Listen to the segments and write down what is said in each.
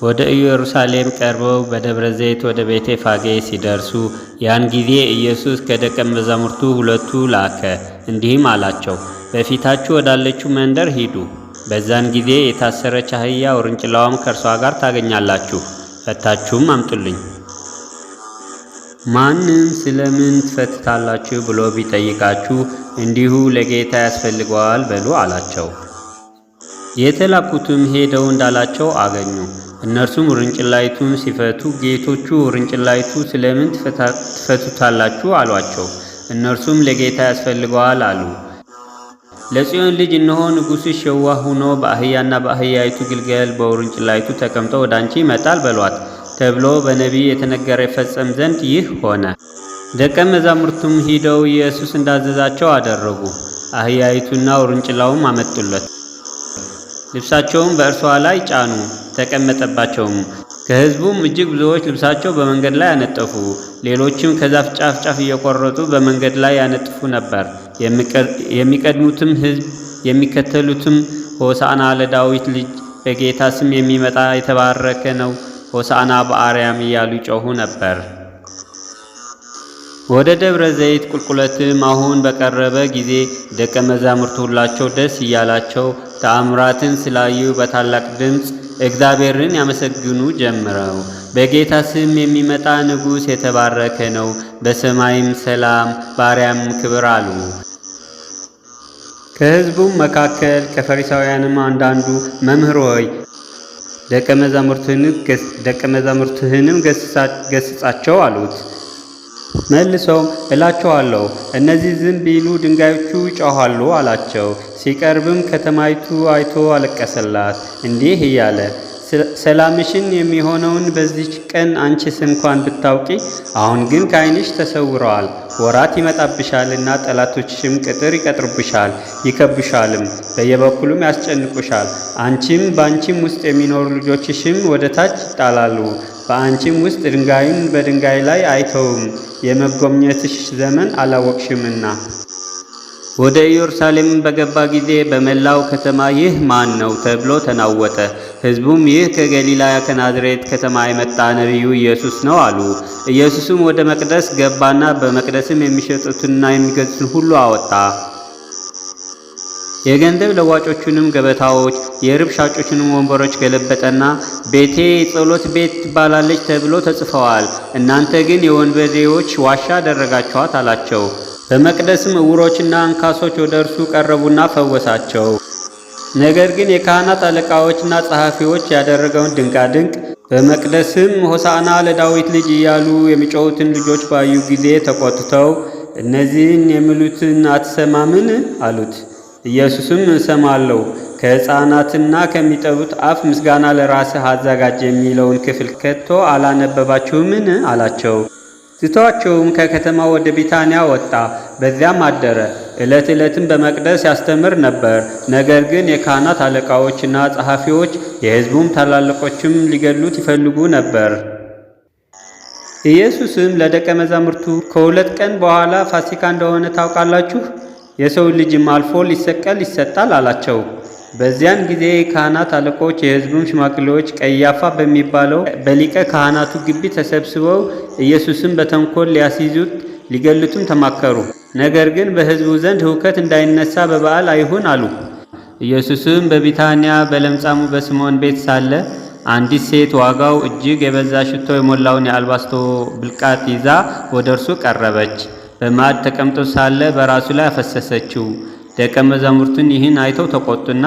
ወደ ኢየሩሳሌም ቀርበው በደብረ ዘይት ወደ ቤተ ፋጌ ሲደርሱ ያን ጊዜ ኢየሱስ ከደቀ መዛሙርቱ ሁለቱ ላከ፣ እንዲህም አላቸው፣ በፊታችሁ ወዳለችው መንደር ሂዱ። በዛን ጊዜ የታሰረች አህያ ውርንጭላዋም ከእርሷ ጋር ታገኛላችሁ፣ ፈታችሁም አምጡልኝ። ማንም ስለምን ትፈትታላችሁ ብሎ ቢጠይቃችሁ እንዲሁ ለጌታ ያስፈልገዋል በሉ አላቸው። የተላኩትም ሄደው እንዳላቸው አገኙ። እነርሱም ውርንጭላይቱን ሲፈቱ ጌቶቹ ውርንጭላይቱ ስለምን ትፈቱታላችሁ አሏቸው። እነርሱም ለጌታ ያስፈልገዋል አሉ። ለጽዮን ልጅ እነሆ ንጉሥሽ የዋህ ሆኖ በአህያና በአህያይቱ ግልገል በውርንጭላይቱ ተቀምጦ ወደ አንቺ ይመጣል በሏት ተብሎ በነቢይ የተነገረ ይፈጸም ዘንድ ይህ ሆነ። ደቀ መዛሙርቱም ሂደው ኢየሱስ እንዳዘዛቸው አደረጉ። አህያይቱና ውርንጭላውም አመጡለት። ልብሳቸውም በእርሷ ላይ ጫኑ፣ ተቀመጠባቸውም። ከሕዝቡም እጅግ ብዙዎች ልብሳቸው በመንገድ ላይ ያነጠፉ፣ ሌሎችም ከዛፍ ጫፍ ጫፍ እየቆረጡ በመንገድ ላይ ያነጥፉ ነበር። የሚቀድሙትም ሕዝብ የሚከተሉትም ሆሳዕና ለዳዊት ልጅ በጌታ ስም የሚመጣ የተባረከ ነው፣ ሆሳዕና በአርያም እያሉ ይጮኹ ነበር። ወደ ደብረ ዘይት ቁልቁለትም አሁን በቀረበ ጊዜ ደቀ መዛሙርቱ ሁላቸው ደስ እያላቸው ተአምራትን ስላዩ በታላቅ ድምፅ እግዚአብሔርን ያመሰግኑ ጀምረው በጌታ ስም የሚመጣ ንጉሥ የተባረከ ነው፣ በሰማይም ሰላም በአርያም ክብር አሉ። ከሕዝቡም መካከል ከፈሪሳውያንም አንዳንዱ መምህር ሆይ ደቀ መዛሙርትህንም ገሥጻቸው አሉት። መልሰውም እላችኋለሁ እነዚህ ዝም ቢሉ ድንጋዮቹ ይጮኻሉ አላቸው። ሲቀርብም ከተማይቱ አይቶ አለቀሰላት፣ እንዲህ እያለ ሰላምሽን የሚሆነውን በዚች ቀን አንቺስ እንኳን ብታውቂ፣ አሁን ግን ከዓይንሽ ተሰውረዋል። ወራት ይመጣብሻልና ጠላቶችሽም ቅጥር ይቀጥሩብሻል፣ ይከቡሻልም፣ በየበኩሉም ያስጨንቁሻል። አንቺም በአንቺም ውስጥ የሚኖሩ ልጆችሽም ወደ ታች ይጣላሉ። በአንቺም ውስጥ ድንጋዩን በድንጋይ ላይ አይተውም፣ የመጎብኘትሽ ዘመን አላወቅሽምና። ወደ ኢየሩሳሌም በገባ ጊዜ በመላው ከተማ ይህ ማን ነው ተብሎ ተናወጠ። ሕዝቡም ይህ ከገሊላ ከናዝሬት ከተማ የመጣ ነቢዩ ኢየሱስ ነው አሉ። ኢየሱስም ወደ መቅደስ ገባና በመቅደስም የሚሸጡትንና የሚገዙትን ሁሉ አወጣ። የገንዘብ ለዋጮቹንም ገበታዎች፣ የርብ ሻጮችንም ወንበሮች ገለበጠና ቤቴ የጸሎት ቤት ትባላለች ተብሎ ተጽፈዋል፣ እናንተ ግን የወንበዴዎች ዋሻ አደረጋችኋት አላቸው። በመቅደስም ዕውሮችና አንካሶች ወደ እርሱ ቀረቡና ፈወሳቸው። ነገር ግን የካህናት አለቃዎችና ጸሐፊዎች ያደረገውን ድንቃድንቅ በመቅደስም ሆሳዕና ለዳዊት ልጅ እያሉ የሚጮኹትን ልጆች ባዩ ጊዜ ተቆጥተው እነዚህን የሚሉትን አትሰማምን አሉት። ኢየሱስም እሰማለሁ፣ ከሕፃናትና ከሚጠቡት አፍ ምስጋና ለራስህ አዘጋጅ የሚለውን ክፍል ከቶ አላነበባችሁምን አላቸው። ትቷቸውም ከከተማ ወደ ቢታንያ ወጣ፣ በዚያም አደረ። ዕለት ዕለትም በመቅደስ ያስተምር ነበር። ነገር ግን የካህናት አለቃዎችና ጸሐፊዎች የሕዝቡም ታላላቆችም ሊገድሉት ይፈልጉ ነበር። ኢየሱስም ለደቀ መዛሙርቱ ከ2 ቀን በኋላ ፋሲካ እንደሆነ ታውቃላችሁ፣ የሰው ልጅም አልፎ ሊሰቀል ይሰጣል አላቸው። በዚያን ጊዜ የካህናት አለቆች የሕዝቡም ሽማግሌዎች ቀያፋ በሚባለው በሊቀ ካህናቱ ግቢ ተሰብስበው ኢየሱስን በተንኮል ሊያስይዙት ሊገሉትም ተማከሩ። ነገር ግን በሕዝቡ ዘንድ ሁከት እንዳይነሳ በበዓል አይሁን አሉ። ኢየሱስም በቢታንያ በለምጻሙ በስምዖን ቤት ሳለ አንዲት ሴት ዋጋው እጅግ የበዛ ሽቶ የሞላውን የአልባስቶ ብልቃጥ ይዛ ወደ እርሱ ቀረበች። በማዕድ ተቀምጦ ሳለ በራሱ ላይ አፈሰሰችው። ደቀ መዛሙርቱን ይህን አይተው ተቆጡና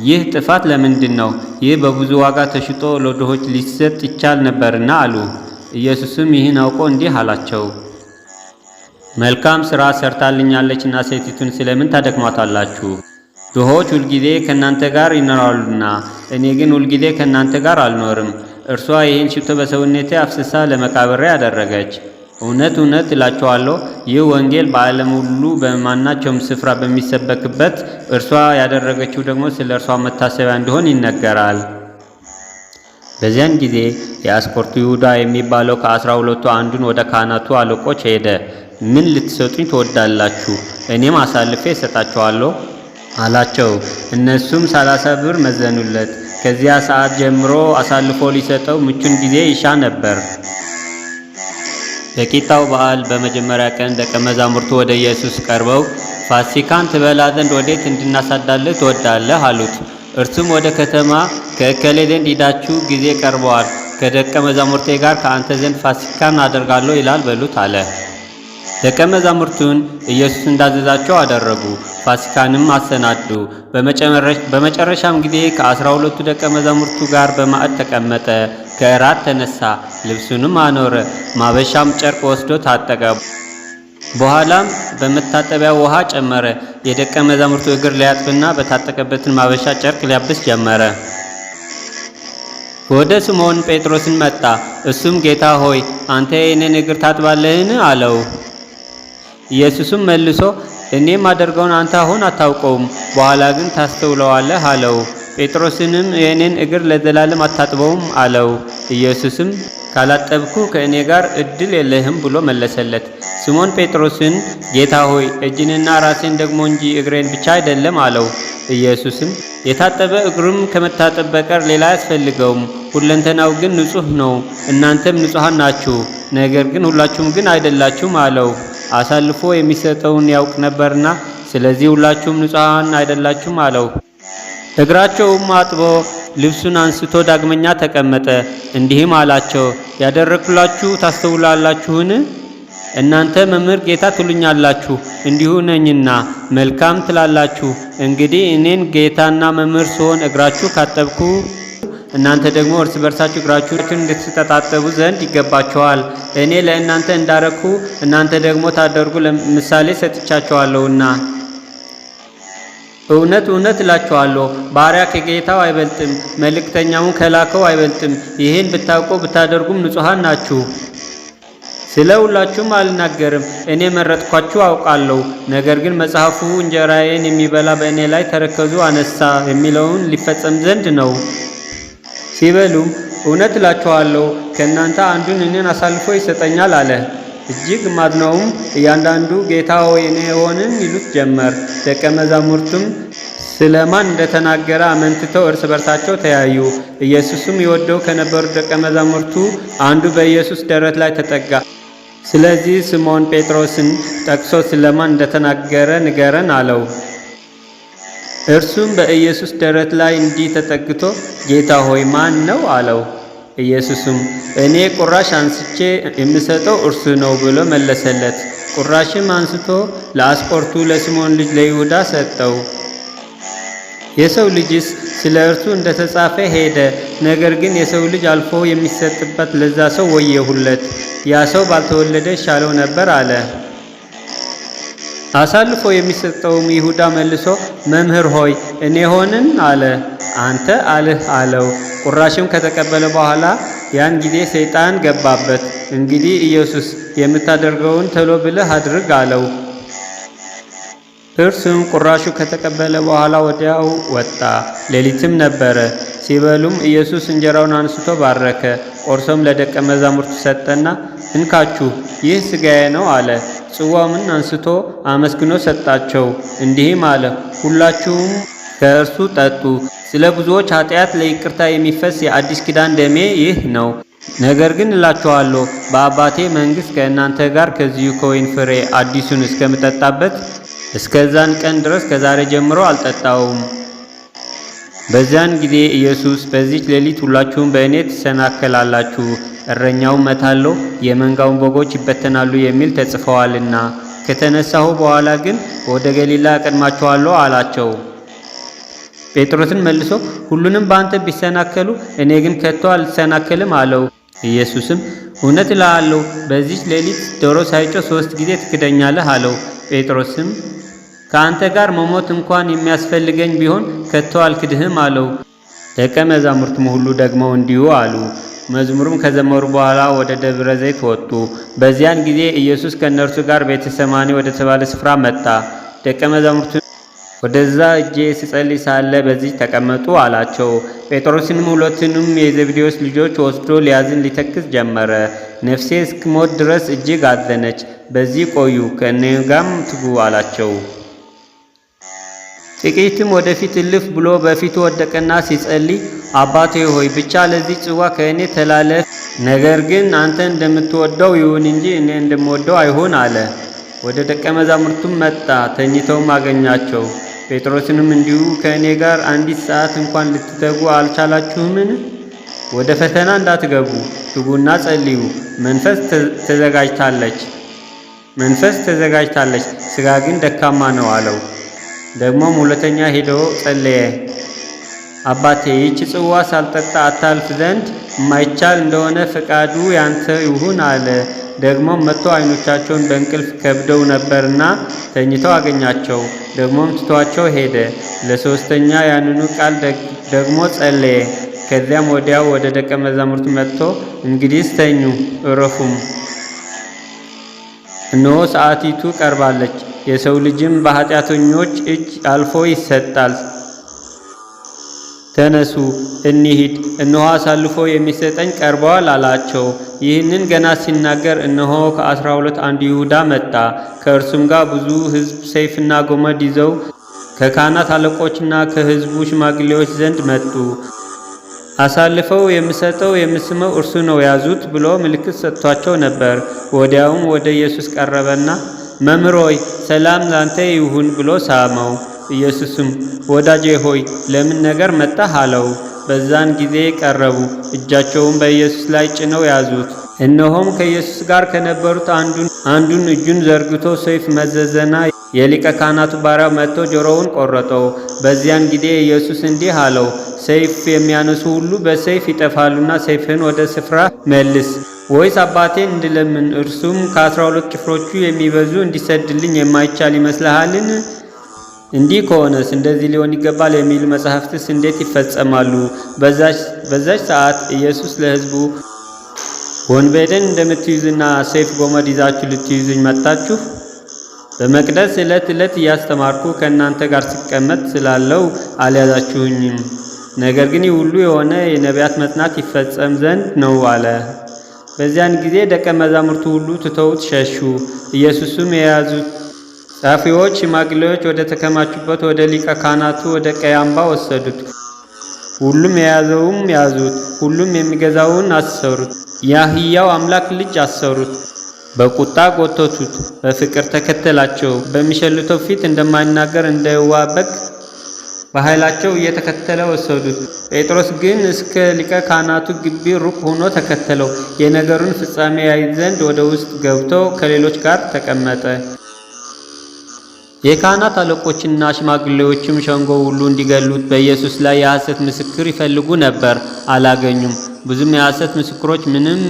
ይህ ጥፋት ለምንድን ነው? ይህ በብዙ ዋጋ ተሽጦ ለድሆች ሊሰጥ ይቻል ነበርና አሉ። ኢየሱስም ይህን አውቆ እንዲህ አላቸው፣ መልካም ሥራ ሰርታልኛለችና ሴቲቱን ስለምን ታደክሟታላችሁ? ድሆች ሁልጊዜ ከእናንተ ጋር ይኖራሉና እኔ ግን ሁልጊዜ ከእናንተ ጋር አልኖርም። እርሷ ይህን ሽቶ በሰውነቴ አፍስሳ ለመቃብሬ ያደረገች። እውነት እውነት እላችኋለሁ ይህ ወንጌል በዓለም ሁሉ በማናቸውም ስፍራ በሚሰበክበት እርሷ ያደረገችው ደግሞ ስለ እርሷ መታሰቢያ እንዲሆን ይነገራል። በዚያን ጊዜ የአስቆሮቱ ይሁዳ የሚባለው ከ12ቱ አንዱን ወደ ካህናቱ አለቆች ሄደ። ምን ልትሰጡኝ ትወዳላችሁ? እኔም አሳልፌ እሰጣችኋለሁ አላቸው። እነሱም 30 ብር መዘኑለት። ከዚያ ሰዓት ጀምሮ አሳልፎ ሊሰጠው ምቹን ጊዜ ይሻ ነበር። የቂጣው በዓል በመጀመሪያ ቀን ደቀ መዛሙርቱ ወደ ኢየሱስ ቀርበው ፋሲካን ትበላ ዘንድ ወዴት እንድናሳዳልህ ትወዳለህ አሉት። እርሱም ወደ ከተማ ከእከሌ ዘንድ ሂዳችሁ ጊዜ ቀርበዋል፣ ከደቀ መዛሙርቴ ጋር ከአንተ ዘንድ ፋሲካን አደርጋለሁ ይላል በሉት አለ። ደቀ መዛሙርቱን ኢየሱስ እንዳዘዛቸው አደረጉ፣ ፋሲካንም አሰናዱ። በመጨረሻም ጊዜ ከ12ቱ ደቀ መዛሙርቱ ጋር በማዕድ ተቀመጠ። ከእራት ተነሳ፣ ልብሱንም አኖረ፣ ማበሻም ጨርቅ ወስዶ ታጠቀ። በኋላም በመታጠቢያ ውሃ ጨመረ። የደቀ መዛሙርቱ እግር ሊያጥብና በታጠቀበትን ማበሻ ጨርቅ ሊያብስ ጀመረ። ወደ ስምዖን ጴጥሮስን መጣ። እሱም ጌታ ሆይ አንተ የእኔን እግር ታጥባለህን? አለው። ኢየሱስም መልሶ እኔ የማደርገውን አንተ አሁን አታውቀውም፣ በኋላ ግን ታስተውለዋለህ አለው። ጴጥሮስንም የእኔን እግር ለዘላለም አታጥበውም አለው። ኢየሱስም ካላጠብኩ ከእኔ ጋር እድል የለህም ብሎ መለሰለት። ስምዖን ጴጥሮስን ጌታ ሆይ እጅንና ራሴን ደግሞ እንጂ እግሬን ብቻ አይደለም አለው። ኢየሱስም የታጠበ እግሩም ከመታጠብ በቀር ሌላ አያስፈልገውም፣ ሁለንተናው ግን ንጹሕ ነው። እናንተም ንጹሐን ናችሁ፣ ነገር ግን ሁላችሁም ግን አይደላችሁም አለው። አሳልፎ የሚሰጠውን ያውቅ ነበርና ስለዚህ ሁላችሁም ንጹሐን አይደላችሁም አለው። እግራቸውም አጥቦ ልብሱን አንስቶ ዳግመኛ ተቀመጠ። እንዲህም አላቸው፣ ያደረግሁላችሁ ታስተውላላችሁን? እናንተ መምህር ጌታ ትሉኛላችሁ፣ እንዲሁ ነኝና መልካም ትላላችሁ። እንግዲህ እኔን ጌታና መምህር ስሆን እግራችሁ ካጠብኩ እናንተ ደግሞ እርስ በርሳችሁ እግራችሁን እንድትተጣጠቡ ዘንድ ይገባችኋል። እኔ ለእናንተ እንዳረኩ እናንተ ደግሞ ታደርጉ ምሳሌ ሰጥቻችኋለሁና። እውነት እውነት እላችኋለሁ፣ ባሪያ ከጌታው አይበልጥም፣ መልእክተኛውን ከላከው አይበልጥም። ይህን ብታውቁ ብታደርጉም ንጹሐን ናችሁ። ስለ ሁላችሁም አልናገርም፣ እኔ መረጥኳችሁ አውቃለሁ። ነገር ግን መጽሐፉ እንጀራዬን የሚበላ በእኔ ላይ ተረከዙ አነሳ የሚለውን ሊፈጸም ዘንድ ነው። ሲበሉም እውነት እላችኋለሁ ከእናንተ አንዱን እኔን አሳልፎ ይሰጠኛል አለ። እጅግ ማዝነውም እያንዳንዱ ጌታ ሆይ እኔ ሆንን ይሉት ጀመር። ደቀ መዛሙርቱም ስለማን እንደተናገረ አመንትተው እርስ በርሳቸው ተያዩ። ኢየሱስም ይወደው ከነበሩ ደቀ መዛሙርቱ አንዱ በኢየሱስ ደረት ላይ ተጠጋ። ስለዚህ ስምዖን ጴጥሮስን ጠቅሶ ስለማን እንደተናገረ ንገረን አለው። እርሱም በኢየሱስ ደረት ላይ እንዲህ ተጠግቶ ጌታ ሆይ ማን ነው አለው። ኢየሱስም እኔ ቁራሽ አንስቼ የምሰጠው እርሱ ነው ብሎ መለሰለት። ቁራሽም አንስቶ ለአስቆርቱ ለስምዖን ልጅ ለይሁዳ ሰጠው። የሰው ልጅስ ስለ እርሱ እንደተጻፈ ሄደ፣ ነገር ግን የሰው ልጅ አልፎ የሚሰጥበት ለዛ ሰው ወየሁለት፣ ያ ሰው ባልተወለደ ይሻለው ነበር አለ። አሳልፎ የሚሰጠውም ይሁዳ መልሶ መምህር ሆይ እኔ ሆንን አለ። አንተ አልህ አለው። ቁራሽም ከተቀበለ በኋላ ያን ጊዜ ሰይጣን ገባበት። እንግዲህ ኢየሱስ የምታደርገውን ቶሎ ብለህ አድርግ አለው። እርሱም ቁራሹ ከተቀበለ በኋላ ወዲያው ወጣ። ሌሊትም ነበረ። ሲበሉም ኢየሱስ እንጀራውን አንስቶ ባረከ፣ ቆርሶም ለደቀ መዛሙርቱ ሰጠና እንካችሁ ይህ ሥጋዬ ነው አለ። ጽዋውን አንስቶ አመስግኖ ሰጣቸው፣ እንዲህም አለ ሁላችሁም ከእርሱ ጠጡ፣ ስለ ብዙዎች ኃጢአት ለይቅርታ የሚፈስ የአዲስ ኪዳን ደሜ ይህ ነው። ነገር ግን እላችኋለሁ በአባቴ መንግሥት ከእናንተ ጋር ከዚሁ ከወይን ፍሬ አዲሱን እስከምጠጣበት እስከዛን ቀን ድረስ ከዛሬ ጀምሮ አልጠጣውም። በዚያን ጊዜ ኢየሱስ በዚች ሌሊት ሁላችሁም በእኔ ትሰናከላላችሁ፣ እረኛውን እመታለሁ፣ የመንጋውን በጎች ይበተናሉ የሚል ተጽፈዋልና፣ ከተነሳሁ በኋላ ግን ወደ ገሊላ እቀድማችኋለሁ አላቸው። ጴጥሮስን መልሶ ሁሉንም በአንተ ቢሰናከሉ እኔ ግን ከቶ አልሰናከልም አለው። ኢየሱስም እውነት እልሃለሁ በዚች ሌሊት ዶሮ ሳይጮህ 3 ጊዜ ትክደኛለህ አለው። ጴጥሮስም ከአንተ ጋር መሞት እንኳን የሚያስፈልገኝ ቢሆን ከቶ አልክድህም አለው። ደቀ መዛሙርቱም ሁሉ ደግሞ እንዲሁ አሉ። መዝሙሩም ከዘመሩ በኋላ ወደ ደብረ ዘይት ወጡ። በዚያን ጊዜ ኢየሱስ ከእነርሱ ጋር ቤተሰማኒ ወደ ተባለ ስፍራ መጣ። ደቀ መዛሙርቱ ወደዛ እጄ ስጸልይ ሳለ በዚህ ተቀመጡ አላቸው። ጴጥሮስንም ሁለቱንም የዘብዴዎስ ልጆች ወስዶ ሊያዝን ሊተክዝ ጀመረ። ነፍሴ እስክሞት ድረስ እጅግ አዘነች፣ በዚህ ቆዩ፣ ከእኔ ጋርም ትጉ አላቸው። ጥቂትም ወደፊት እልፍ ብሎ በፊቱ ወደቀና ሲጸልይ አባቴ ሆይ ብቻ ለዚህ ጽዋ ከእኔ ተላለፍ፣ ነገር ግን አንተ እንደምትወደው ይሁን እንጂ እኔ እንደምወደው አይሁን አለ። ወደ ደቀ መዛሙርቱም መጣ፣ ተኝተውም አገኛቸው። ጴጥሮስንም እንዲሁ ከእኔ ጋር አንዲት ሰዓት እንኳን ልትተጉ አልቻላችሁምን? ወደ ፈተና እንዳትገቡ ትጉና ጸልዩ። መንፈስ ተዘጋጅታለች፣ ሥጋ ግን ደካማ ነው አለው። ደግሞም ሁለተኛ ሄዶ ጸለየ። አባቴ ይህች ጽዋ ሳልጠጣ አታልፍ ዘንድ የማይቻል እንደሆነ ፈቃዱ ያንተ ይሁን አለ። ደግሞም መጥቶ ዓይኖቻቸውን በእንቅልፍ ከብደው ነበርና ተኝተው አገኛቸው። ደግሞም ትቷቸው ሄደ። ለሶስተኛ ያንኑ ቃል ደግሞ ጸለየ። ከዚያም ወዲያው ወደ ደቀ መዛሙርቱ መጥቶ እንግዲህስ ተኙ እረፉም፣ እነሆ ሰዓቲቱ ቀርባለች፣ የሰው ልጅም በኃጢአተኞች እጅ አልፎ ይሰጣል። ተነሱ እንሂድ፣ እነሆ አሳልፎ የሚሰጠኝ ቀርበዋል አላቸው። ይህንን ገና ሲናገር እነሆ ከ12 አንዱ ይሁዳ መጣ። ከእርሱም ጋር ብዙ ሕዝብ ሰይፍና ጎመድ ይዘው ከካህናት አለቆችና ከሕዝቡ ሽማግሌዎች ዘንድ መጡ። አሳልፈው የምሰጠው የምስመው እርሱ ነው ያዙት ብሎ ምልክት ሰጥቷቸው ነበር። ወዲያውም ወደ ኢየሱስ ቀረበና መምህር ሆይ ሰላም ላንተ ይሁን ብሎ ሳመው። ኢየሱስም ወዳጄ ሆይ ለምን ነገር መጣህ አለው። በዛን ጊዜ ቀረቡ፣ እጃቸውን በኢየሱስ ላይ ጭነው ያዙት። እነሆም ከኢየሱስ ጋር ከነበሩት አንዱን እጁን ዘርግቶ ሰይፍ መዘዘና የሊቀ ካህናቱ ባሪያ መጥቶ ጆሮውን ቆረጠው። በዚያን ጊዜ ኢየሱስ እንዲህ አለው፣ ሰይፍ የሚያነሱ ሁሉ በሰይፍ ይጠፋሉና ሰይፍህን ወደ ስፍራ መልስ። ወይስ አባቴን እንድለምን እርሱም ከ12 ጭፍሮቹ የሚበዙ እንዲሰድልኝ የማይቻል ይመስልሃልን? እንዲህ ከሆነስ እንደዚህ ሊሆን ይገባል የሚሉ መጻሕፍትስ እንዴት ይፈጸማሉ? በዛች ሰዓት ኢየሱስ ለሕዝቡ ወንበዴን እንደምትይዙና ሰይፍ ጎመድ ይዛችሁ ልትይዙኝ መጣችሁ? በመቅደስ ዕለት ዕለት እያስተማርኩ ከእናንተ ጋር ሲቀመጥ ስላለው አልያዛችሁኝም። ነገር ግን ይህ ሁሉ የሆነ የነቢያት መጽናት ይፈጸም ዘንድ ነው አለ። በዚያን ጊዜ ደቀ መዛሙርቱ ሁሉ ትተውት ሸሹ። ኢየሱስም የያዙት ጻፊዎች፣ ሽማግሌዎች ወደ ተከማቹበት ወደ ሊቀ ካህናቱ ወደ ቀያምባ ወሰዱት። ሁሉም የያዘውም ያዙት፣ ሁሉም የሚገዛውን አሰሩት። የሕያው አምላክ ልጅ አሰሩት። በቁጣ ጎተቱት፣ በፍቅር ተከተላቸው። በሚሸልተው ፊት እንደማይናገር እንደ የዋህ በግ በኃይላቸው እየተከተለ ወሰዱት። ጴጥሮስ ግን እስከ ሊቀ ካህናቱ ግቢ ሩቅ ሆኖ ተከተለው። የነገሩን ፍጻሜ ያይ ዘንድ ወደ ውስጥ ገብቶ ከሌሎች ጋር ተቀመጠ። የካህናት አለቆችና ሽማግሌዎችም ሸንጎ ሁሉ እንዲገሉት በኢየሱስ ላይ የሐሰት ምስክር ይፈልጉ ነበር፣ አላገኙም። ብዙም የሐሰት ምስክሮች ምንም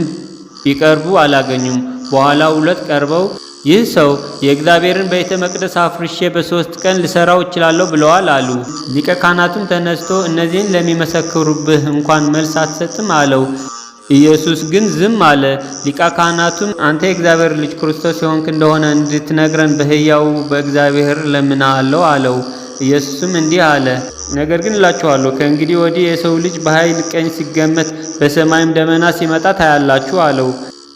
ቢቀርቡ አላገኙም። በኋላ ሁለት ቀርበው ይህ ሰው የእግዚአብሔርን ቤተ መቅደስ አፍርሼ በ3 ቀን ልሰራው እችላለሁ ብለዋል አሉ። ሊቀ ካህናቱም ተነስቶ እነዚህን ለሚመሰክሩብህ እንኳን መልስ አትሰጥም አለው። ኢየሱስ ግን ዝም አለ። ሊቀ ካህናቱም አንተ የእግዚአብሔር ልጅ ክርስቶስ የሆንክ እንደሆነ እንድትነግረን በሕያው በእግዚአብሔር እለምንሃለሁ አለው። ኢየሱስም እንዲህ አለ፣ ነገር ግን እላችኋለሁ ከእንግዲህ ወዲህ የሰው ልጅ በኃይል ቀኝ ሲገመት በሰማይም ደመና ሲመጣ ታያላችሁ አለው።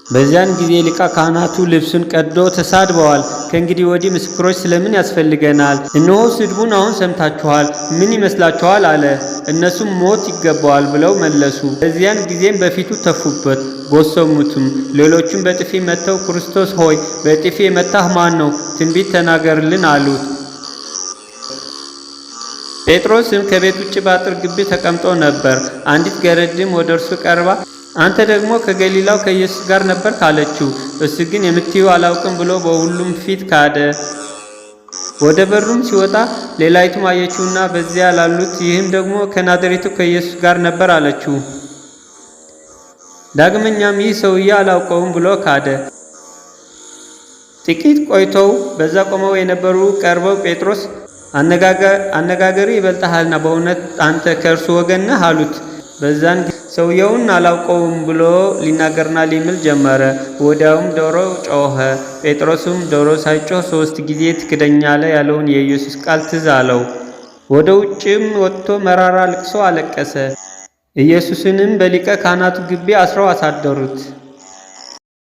በዚያን ጊዜ ሊቀ ካህናቱ ልብሱን ቀዶ ተሳድበዋል። ከእንግዲህ ወዲህ ምስክሮች ስለምን ያስፈልገናል? እነሆ ስድቡን አሁን ሰምታችኋል፣ ምን ይመስላችኋል አለ። እነሱም ሞት ይገባዋል ብለው መለሱ። በዚያን ጊዜም በፊቱ ተፉበት፣ ጎሰሙትም። ሌሎቹም በጥፊ መተው ክርስቶስ ሆይ በጥፊ የመታህ ማን ነው? ትንቢት ተናገርልን አሉት። ጴጥሮስም ከቤት ውጭ በአጥር ግቢ ተቀምጦ ነበር። አንዲት ገረድም ወደ እርሱ ቀርባ አንተ ደግሞ ከገሊላው ከኢየሱስ ጋር ነበርክ አለችው። እሱ ግን የምትይው አላውቅም ብሎ በሁሉም ፊት ካደ። ወደ በሩም ሲወጣ ሌላይቱም አየችውና በዚያ ላሉት ይህም ደግሞ ከናዝሬቱ ከኢየሱስ ጋር ነበር አለችው። ዳግመኛም ይህ ሰውዬ አላውቀውም ብሎ ካደ። ጥቂት ቆይተው በዛ ቆመው የነበሩ ቀርበው ጴጥሮስ አነጋገሪ ይበልጥሃልና በእውነት አንተ ከእርሱ ወገን ነህ አሉት። በዛን ሰውየውን አላውቀውም ብሎ ሊናገርና ሊምል ጀመረ። ወዲያውም ዶሮ ጮኸ። ጴጥሮስም ዶሮ ሳይጮህ 3 ጊዜ ትክደኛለህ ያለውን የኢየሱስ ቃል ትዝ አለው። ወደ ውጭም ወጥቶ መራራ ልቅሶ አለቀሰ። ኢየሱስንም በሊቀ ካህናቱ ግቢ አስረው አሳደሩት።